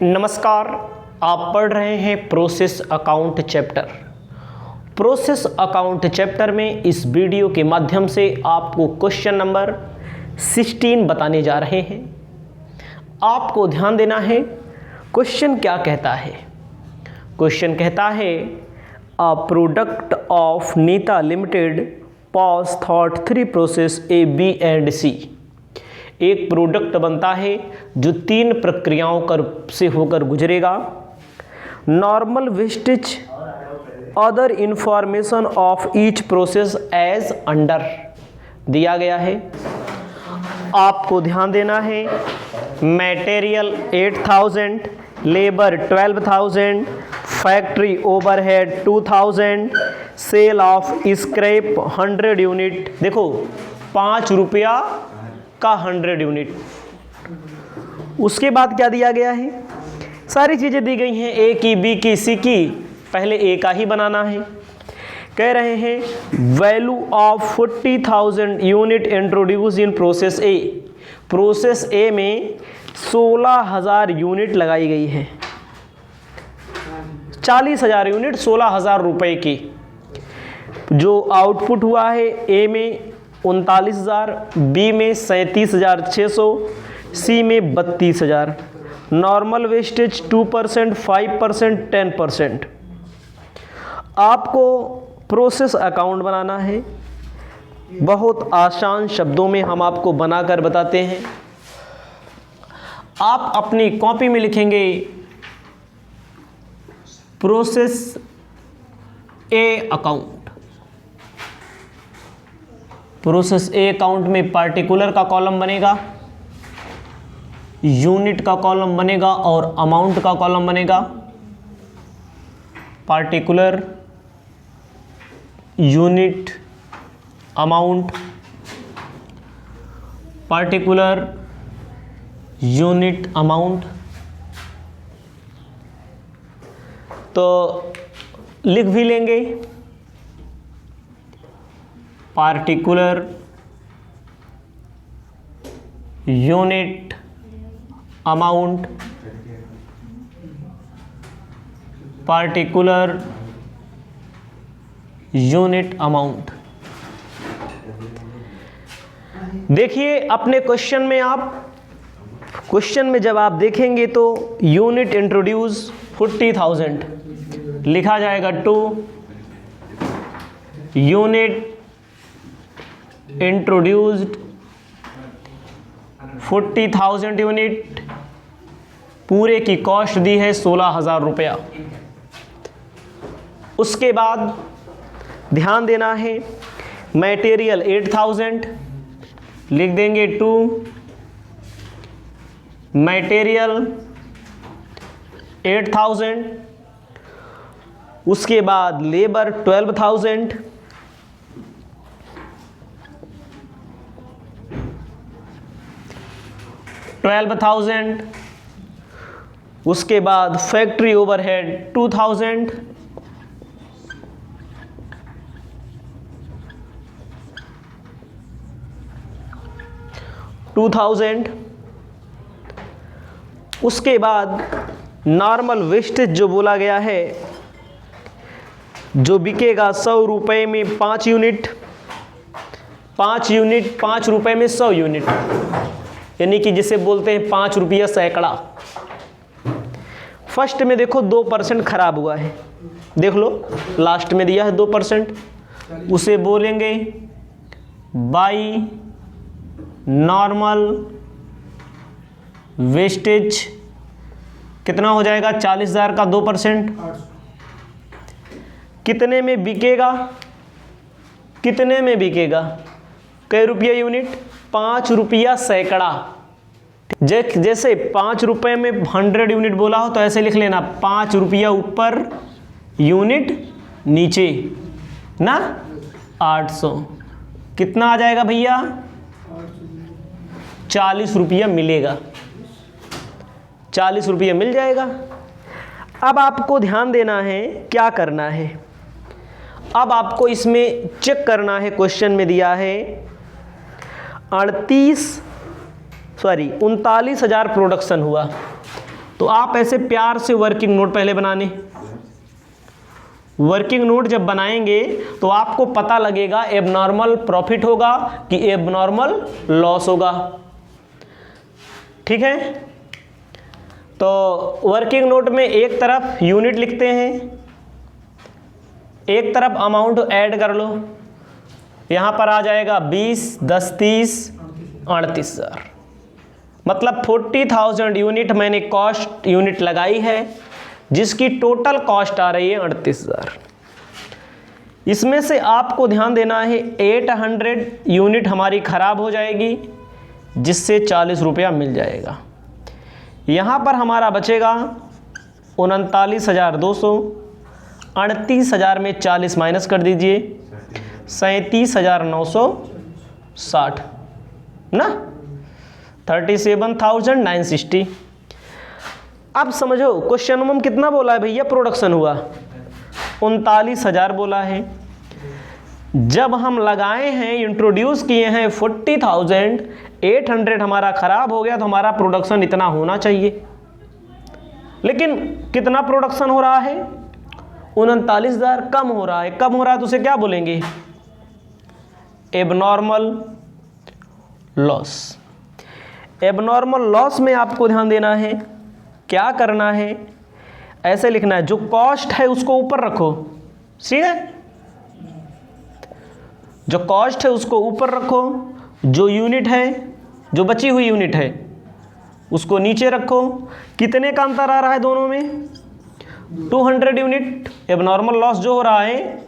नमस्कार, आप पढ़ रहे हैं process account chapter. Process account chapter में इस वीडियो के माध्यम से आपको क्वेश्चन नंबर 16 बताने जा रहे हैं। आपको ध्यान देना है क्वेश्चन क्या कहता है। क्वेश्चन कहता है a product of Nita limited pass through 3 process A B and C. एक प्रोडक्ट बनता है जो 3 प्रक्रियाओं से होकर गुजरेगा। Normal wastage other information of each process as under दिया गया है। आपको ध्यान देना है material 8000, labour 12000, factory overhead 2000, sale of scrap 100 unit. देखो 5 रुपया का 100 यूनिट। उसके बाद क्या दिया गया है, सारी चीज़ें दी गई हैं, ए की, बी की, सी की। पहले ए का ही बनाना है। कह रहे हैं value of 40,000 unit introduce in process A. Process ए में 16,000 यूनिट लगाई गई है। 40,000 यूनिट 16,000 रुपए की। जो आउटपुट हुआ है ए में 39,000, बी में 37,600, सी में 32,000। Normal wastage 2%, 5%, 10%। आपको प्रोसेस अकाउंट बनाना है। बहुत आसान शब्दों में हम आपको बनाकर बताते हैं। आप अपनी कॉपी में लिखेंगे process A account. Process A account में पार्टिकुलर का कॉलम बनेगा, यूनिट का कॉलम बनेगा और अमाउंट का कॉलम बनेगा। Particular, unit, amount, particular, unit, amount. तो लिख भी लेंगे particular, unit, amount, particular, unit, amount. देखिए अपने क्वेश्चन में जब आप देखेंगे तो यूनिट इंट्रोड्यूस 40,000 लिखा जाएगा 2 यूनिट इंट्रोड्यूस्ड 40,000 यूनिट। पूरे की कॉस्ट दी है 16,000 रुपया। उसके बाद ध्यान देना है मटेरियल 8,000 लिख देंगे 2 मटेरियल 8,000। उसके बाद लेबर 12,000, उसके बाद फैक्ट्री ओवरहेड 2,000, उसके बाद नॉर्मल वेस्टेज जो बोला गया है, जो बिकेगा 100 रुपए में 5 यूनिट, 5 रुपए में 100 यूनिट, यानी कि जिसे बोलते हैं 5 रुपया सैकड़ा। फर्स्ट में देखो 2% खराब हुआ है, देख लो लास्ट में दिया है 2%। उसे बोलेंगे बाई नॉर्मल वेस्टेज। कितना हो जाएगा 40,000 का 2%। कितने में बिकेगा, कई रुपया यूनिट, 5 रुपया सैकड़ा। जैसे 5 रुपए में 100 यूनिट बोला हो तो ऐसे लिख लेना 5 रुपया ऊपर, यूनिट नीचे ना 800। कितना आ जाएगा भैया 40 रुपया मिलेगा, 40 रुपया मिल जाएगा। अब आपको ध्यान देना है क्या करना है। अब आपको इसमें चेक करना है। क्वेश्चन में दिया है 39,000 प्रोडक्शन हुआ, तो आप ऐसे प्यार से वर्किंग नोट पहले बनाने, वर्किंग नोट जब बनाएंगे तो आपको पता लगेगा एबनॉर्मल प्रॉफिट होगा कि एबनॉर्मल लॉस होगा। ठीक है, तो वर्किंग नोट में एक तरफ यूनिट लिखते हैं, एक तरफ अमाउंट ऐड कर लो। यहां पर आ जाएगा 20, 10, 30, 38,000, मतलब 40,000 यूनिट मैंने कॉस्ट यूनिट लगाई है, जिसकी टोटल कॉस्ट आ रही है 38,000। इसमें से आपको ध्यान देना है 800 यूनिट हमारी खराब हो जाएगी, जिससे 40 रुपया मिल जाएगा। यहाँ पर हमारा बचेगा 39,200, 38,000 में 40 माइनस कर दीजिए, 37,960 ना, 37,960। अब समझो क्वेश्चन में कितना बोला है भैया प्रोडक्शन हुआ, 39,000 बोला है। जब हम लगाए हैं, इंट्रोड्यूस किए हैं 40,800, हमारा खराब हो गया तो हमारा प्रोडक्शन इतना होना चाहिए, लेकिन कितना प्रोडक्शन हो रहा है, 39,000 कम हो रहा है। कम हो रहा है तो उसे क्या बोलेंगे, एबनॉर्मल लॉस। एबनॉर्मल लॉस में आपको ध्यान देना है, क्या करना है, ऐसे लिखना है, जो कॉस्ट है उसको ऊपर रखो, ठीक है, जो कॉस्ट है उसको ऊपर रखो, जो यूनिट है, जो बची हुई यूनिट है उसको नीचे रखो। कितने का अंतर आ रहा है दोनों में, 200 यूनिट। एबनॉर्मल लॉस जो हो रहा है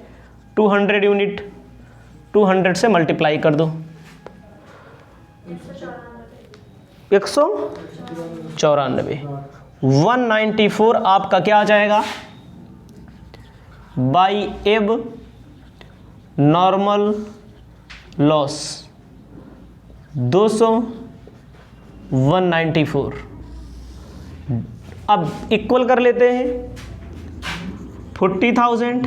200 यूनिट, 200 से मल्टीप्लाई कर दो, 194, 194 आपका क्या आ जाएगा, बाई एब नॉर्मल लॉस 200, 194। अब इक्वल कर लेते हैं, 40,000,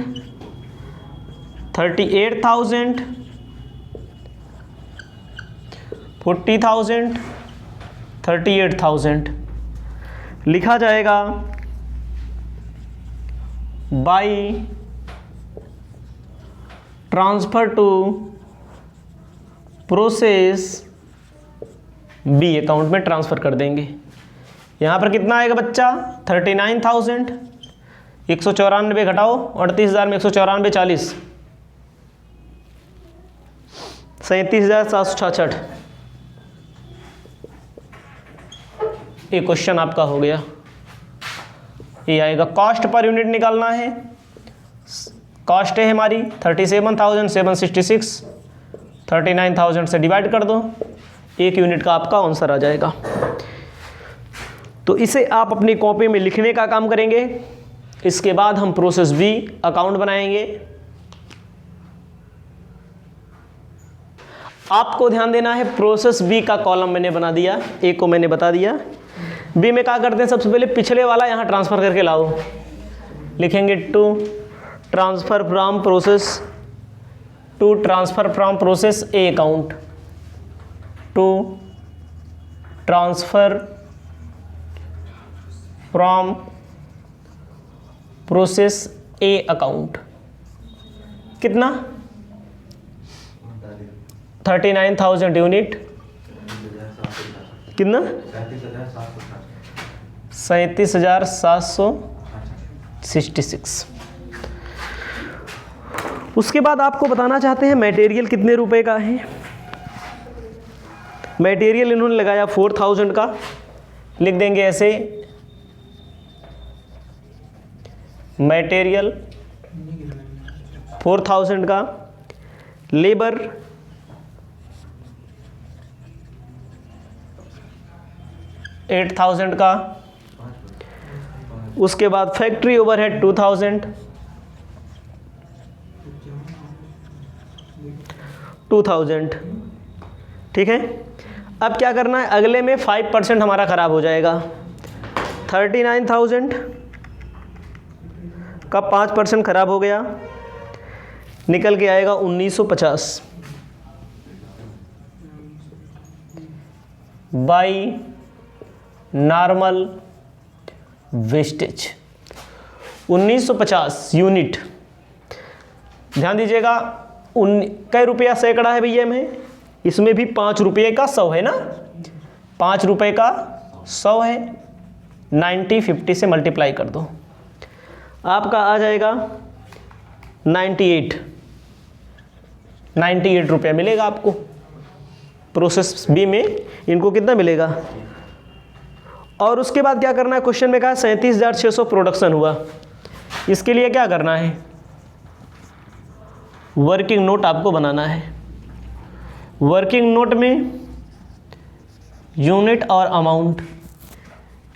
38,000, 40,000, 38,000 लिखा जाएगा by transfer to process B account में ट्रांसफर कर देंगे। यहाँ पर कितना आएगा बच्चा, 39,000, 194 घटाओ 38,000 में 194, 40, 37,766। ये क्वेश्चन आपका हो गया। ये आएगा, कॉस्ट पर यूनिट निकालना है, कॉस्ट है हमारी 37,766, 39,000 से डिवाइड कर दो, 1 यूनिट का आपका आंसर आ जाएगा। तो इसे आप अपनी कॉपी में लिखने का काम करेंगे। इसके बाद हम प्रोसेस बी अकाउंट बनाएंगे। आपको ध्यान देना है, प्रोसेस बी का कॉलम मैंने बना दिया, ए को मैंने बता दिया। बी में क्या करते हैं, सबसे पहले पिछले वाला यहाँ ट्रांसफर करके लाओ, लिखेंगे to transfer from process, to transfer from process A account, to transfer from process A account. कितना, 39,000 यूनिट, कितना, 37,766। उसके बाद आपको बताना चाहते हैं मटेरियल कितने रुपए का है। मटेरियल इन्होंने लगाया 4,000 का, लिख देंगे ऐसे, मटेरियल 4,000 का, लेबर 8,000 का, उसके बाद फैक्ट्री ओवरहेड 2,000, 2,000, ठीक है। अब क्या करना है, अगले में 5% हमारा खराब हो जाएगा, 39,000 का 5% खराब हो गया, निकल के आएगा 1950 बाई नॉर्मल वेस्टेज। 1950 यूनिट, ध्यान दीजिएगा। कै रुपया सैकड़ा है भैया में, इसमें भी 5 रुपये का 100 है ना, 5 रुपये का 100 है। 90 50 से मल्टीप्लाई कर दो, आपका आ जाएगा 98 रुपया मिलेगा आपको। प्रोसेस बी में इनको कितना मिलेगा। और उसके बाद क्या करना है, क्वेश्चन में कहा 37,600 प्रोडक्शन हुआ। इसके लिए क्या करना है, वर्किंग नोट आपको बनाना है। वर्किंग नोट में यूनिट और अमाउंट,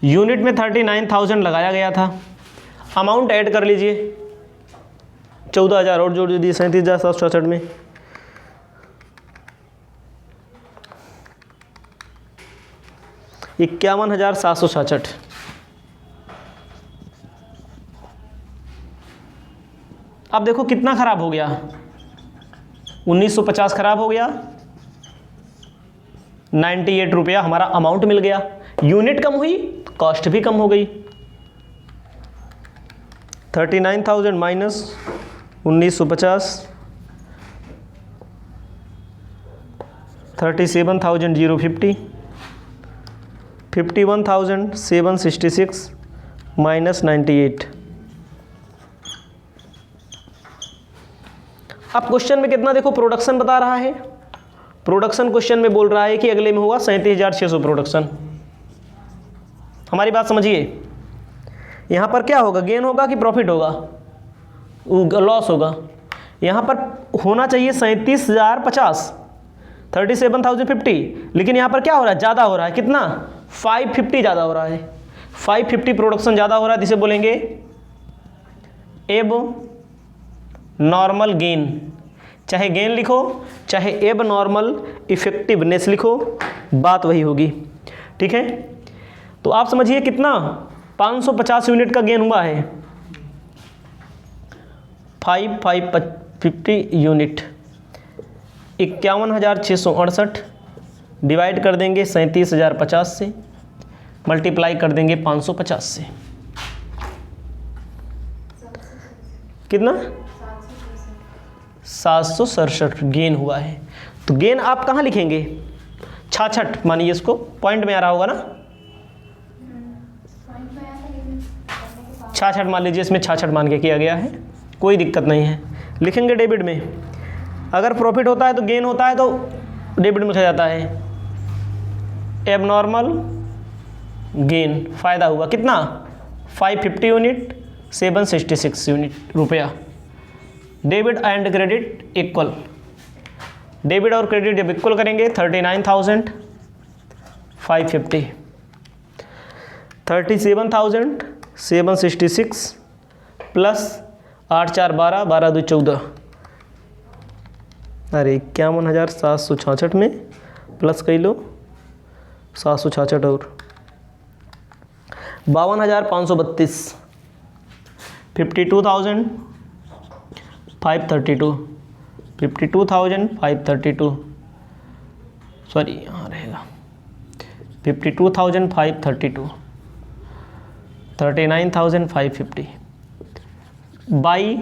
यूनिट में 39,000 लगाया गया था, अमाउंट ऐड कर लीजिए 14,000 और जोड़ दीजिए 37,766 में। ₹51,766। अब देखो कितना खराब हो गया, 1950 खराब हो गया, 98 रुपया हमारा अमाउंट मिल गया। यूनिट कम हुई, कॉस्ट भी कम हो गई। 39,000 माइनस 1950, 37,050, 51,766 माइनस 98। अब क्वेश्चन में कितना देखो प्रोडक्शन बता रहा है, प्रोडक्शन क्वेश्चन में बोल रहा है कि अगले में होगा 37,600 प्रोडक्शन। हमारी बात समझिए, यहाँ पर क्या होगा, गेन होगा कि प्रॉफिट होगा, लॉस होगा। यहाँ पर होना चाहिए 37,050, 37,050, लेकिन यहाँ पर क्या हो रहा है, ज़्यादा हो रहा है। कितना, 550 ज़्यादा हो रहा है, 550 प्रोडक्शन ज़्यादा हो रहा है, जिसे बोलेंगे एब नॉर्मल गेन। चाहे गेन लिखो चाहे एब नॉर्मल इफेक्टिवनेस लिखो, बात वही होगी। ठीक है, तो आप समझिए कितना 550 यूनिट का गेन हुआ है, 550 यूनिट। 51,668 डिवाइड कर देंगे 37,050 से, मल्टीप्लाई कर देंगे 550 से, कितना 767 गेन हुआ है। तो गेन आप कहाँ लिखेंगे, 66 मानिए, इसको पॉइंट में आ रहा होगा ना, 66 मान लीजिए, इसमें 66 मान के किया गया है, कोई दिक्कत नहीं है। लिखेंगे डेबिट में, अगर प्रॉफिट होता है तो गेन होता है तो डेबिट में लिखा जाता है। एबनॉर्मल गेन, फ़ायदा हुआ कितना, 550 यूनिट, 766 यूनिट रुपया। Debit and credit equal, debit और क्रेडिट जब इक्वल करेंगे 39,550, 37,766 प्लस 8 4 12, 12 2 14, अरे 51,766 में प्लस कई लो 766 और 52,532, 52,532, 52,532, सॉरी यहाँ रहेगा 52,532, 39,550 by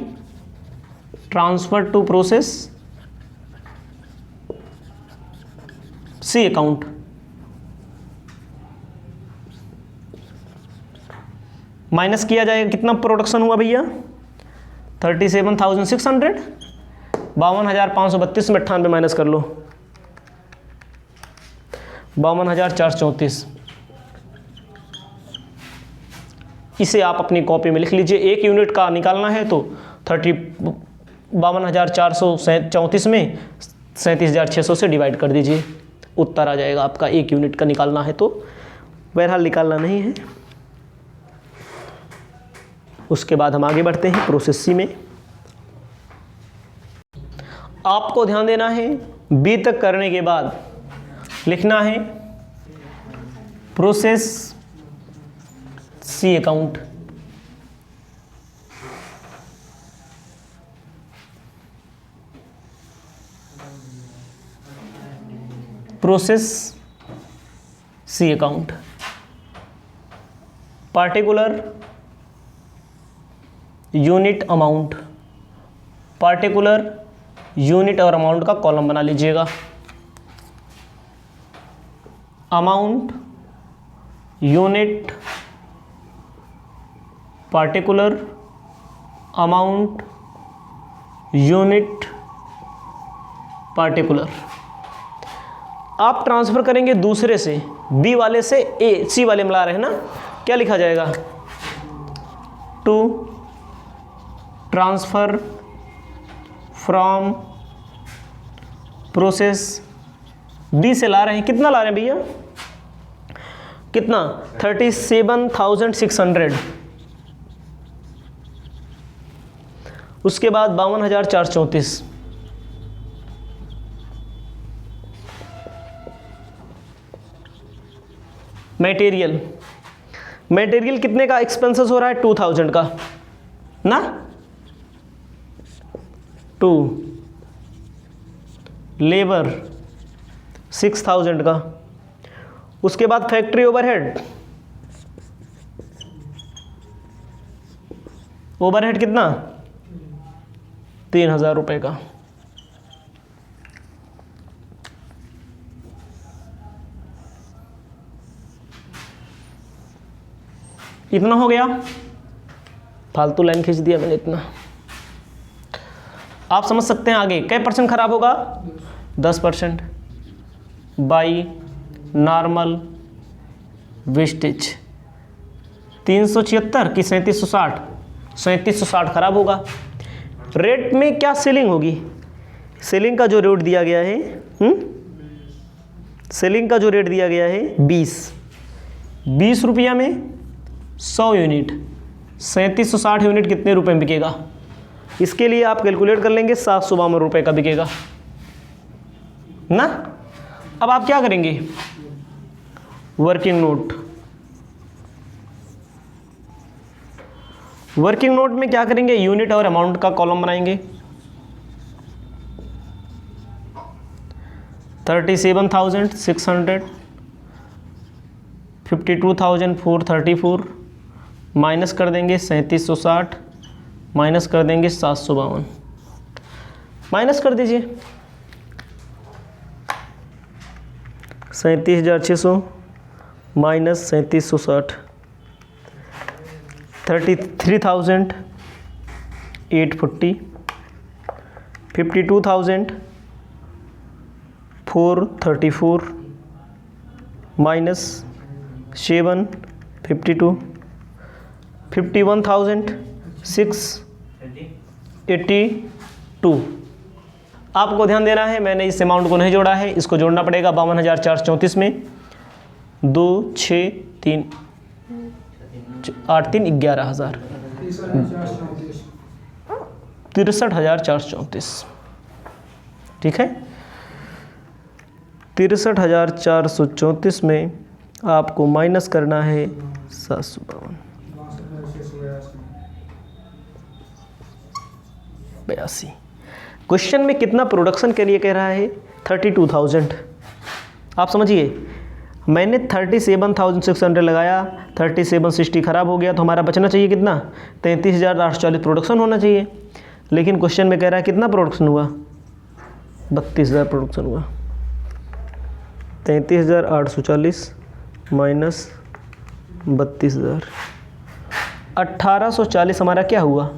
transfer to process C account. Minus किया जाएगा, कितना प्रोडक्शन हुआ भैया 37,600, 52,532 में 98 माइनस कर लो 52,434। इसे आप अपनी कॉपी में लिख लीजिए, एक यूनिट का निकालना है तो 52,434 में 37,600 से डिवाइड कर दीजिए, उत्तर आ जाएगा आपका। एक यूनिट का निकालना है तो, बहरहाल निकालना नहीं है। उसके बाद हम आगे बढ़ते हैं प्रोसेस सी में। आपको ध्यान देना है, बी तक करने के बाद लिखना है process C account. Process C account particular unit amount, particular unit और अमाउंट का कॉलम बना लीजिएगा। Amount, unit, particular, amount, unit, particular. आप ट्रांसफर करेंगे दूसरे से, बी वाले से ए, सी वाले में ला रहे हैं ना, क्या लिखा जाएगा? To transfer from process, B से ला रहे हैं, कितना ला रहे हैं भैया? कितना? 37,600। उसके बाद 52,434। मटेरियल, मटेरियल कितने का एक्सपेंसेस हो रहा है? 2,000 का ना, 2। लेबर 6,000 का। उसके बाद फैक्ट्री ओवरहेड, ओवरहेड कितना? 3,000 रुपये का। इतना हो गया, फालतू लाइन खींच दिया मैंने इतना। आप समझ सकते हैं आगे कै परसेंट खराब होगा? 10% बाई नॉर्मल वेस्टेज। 376 की 3760? 3760 खराब होगा। रेट में क्या सेलिंग होगी? सेलिंग का जो रेट दिया गया है, सेलिंग का जो रेट दिया गया है 20 रुपया में 100 यूनिट, 3760 यूनिट कितने रुपए में बिकेगा? इसके लिए आप कैलकुलेट कर लेंगे, 752 रुपये का बिकेगा ना। अब आप क्या करेंगे? वर्किंग नोट, वर्किंग नोट में क्या करेंगे? यूनिट और अमाउंट का कॉलम बनाएंगे। 37,600, 52,434 माइनस कर देंगे 3760, माइनस कर देंगे 752, माइनस कर दीजिए 37,600 माइनस 3760, 33,840, 52,434 माइनस 752, 51,682। आपको ध्यान देना है, मैंने इस अमाउंट को नहीं जोड़ा है, इसको जोड़ना पड़ेगा 52,434 में। 2 6 3 8 3 11,000, 63,434। ठीक है, 63,434 में आपको माइनस करना है 752, 82। क्वेश्चन में कितना प्रोडक्शन के लिए कह रहा है? 32,000। आप समझिए, मैंने 37,600 लगाया, 3760 ख़राब हो गया, तो हमारा बचना चाहिए कितना? 33,840 प्रोडक्शन होना चाहिए। लेकिन क्वेश्चन में कह रहा है कितना प्रोडक्शन हुआ? 32,000 प्रोडक्शन हुआ। 33,840 माइनस 32,000, 1,840 हमारा क्या हुआ?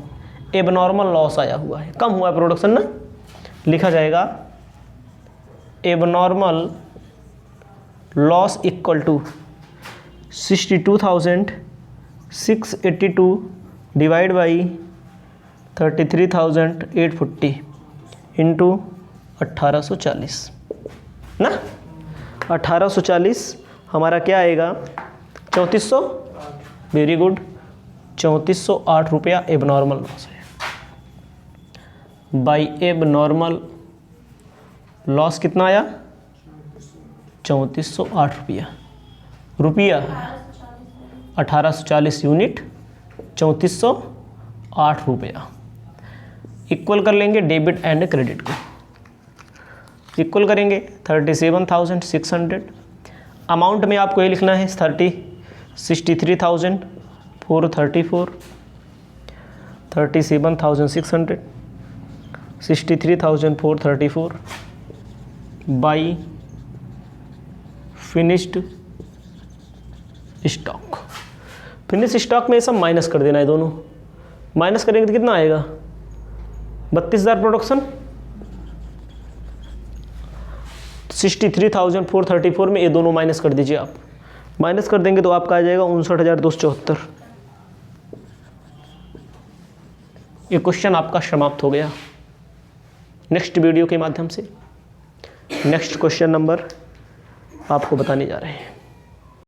एबनॉर्मल लॉस आया हुआ है, कम हुआ है प्रोडक्शन ना। लिखा जाएगा abnormal loss equal to 62,682 divide by 33,840 into 1,840 ना। 1,840 हमारा क्या आएगा? 3,400। वेरी गुड, 3,408 रुपया एबनॉर्मल लॉस है। बाई एबनॉर्मल लॉस कितना आया? 3,408 रुपया 1,840 यूनिट, 3,408 रुपया। इक्वल कर लेंगे डेबिट एंड क्रेडिट को, इक्वल करेंगे 37,600। अमाउंट में आपको ये लिखना है 63,000 434, 37,600, 63,434 by finished stock. Finish stock में ये सब माइनस कर देना है, दोनों माइनस करेंगे तो कितना आएगा, 32,000 प्रोडक्शन, 63,434 में ये दोनों माइनस कर दीजिए आप। माइनस कर देंगे तो आपका आ जाएगा 59,274। ये क्वेश्चन आपका समाप्त हो गया। नेक्स्ट वीडियो के माध्यम से नेक्स्ट क्वेश्चन नंबर आपको बताने जा रहे हैं।